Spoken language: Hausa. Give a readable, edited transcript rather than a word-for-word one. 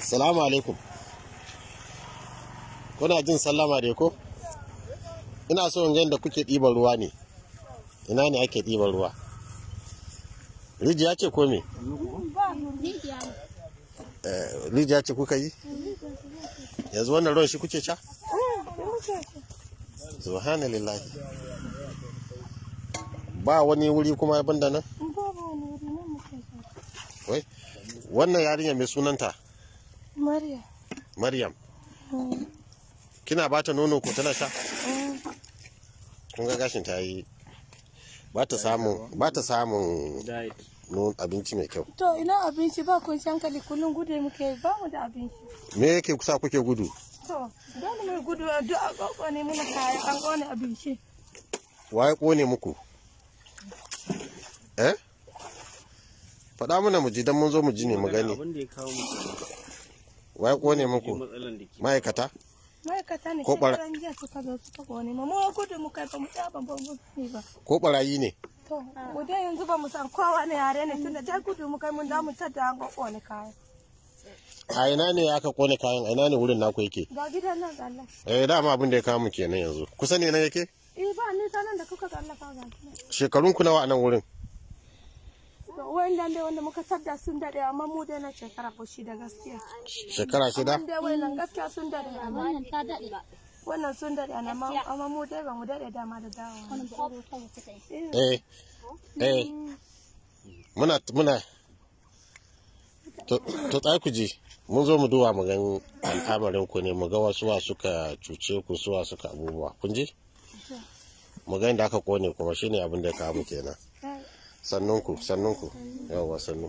Salamu alaikum. Kuna jin sallama dai ko? Ina so in ga yadda kuke ɗiban ruwa ne. Ina ne ake ɗiban ruwa? Rijiya ce ko me? Rijiya ce kuka yi? Yanzu wannan ruwan shi kuke sha? Subhanallah. Ba wani wuri kuma banda nan? Wai, wannan yarinya mai sunanta? Maryam. Maryam. Kina bata nono ko tana sha? Kun ga gashin ta yi ba ta samun abinci mai kyau. To ina abinci ba kun hankali kullum gudu muke ba mu da abinci. Me yake kusa kuke gudu? To dole mai gudu duk a kokone muna kaya an kone abinci. Waye kone muku? Faɗa mana mu ji dan mun zo mu ji ne mu gani. Waye kone muku? Ma'aikata? Ma'aikata ne ko ran jiya suka zo suka kone mu gudu mu kai ba mu tsaya ba ba. Ko barayi ne? To mu dai yanzu ba mu san kowa ne yare ne tunda dai gudu mu kai mun da mu tada an kone kaya. A ina ne aka kone kayan? A ina ne wurin naku yake? Ga gidan nan Allah. Dama abin da ya kawo mu kenan yanzu. Kusa ne nan yake? Ba ni sanan da kuka tsallaka ga. Shekarun ku nawa a nan wurin? Wayannan dai wanda muka tada sun dade amma mu dai na shekara ko shi da gaskiya. Shekara shida? Dai wayannan gaskiya sun dade amma wannan ta dade. Wannan sun dade amma mu dai ba mu dade dama da dawo. Muna to tsaya ku ji mun zo mu duba mu gan al'amarin ku ne mu ga wasu suka cuce ku suwa suka abubuwa kun ji mu ga inda aka kone kuma shine abin da ya kawo mu kenan sannunku yawa sannu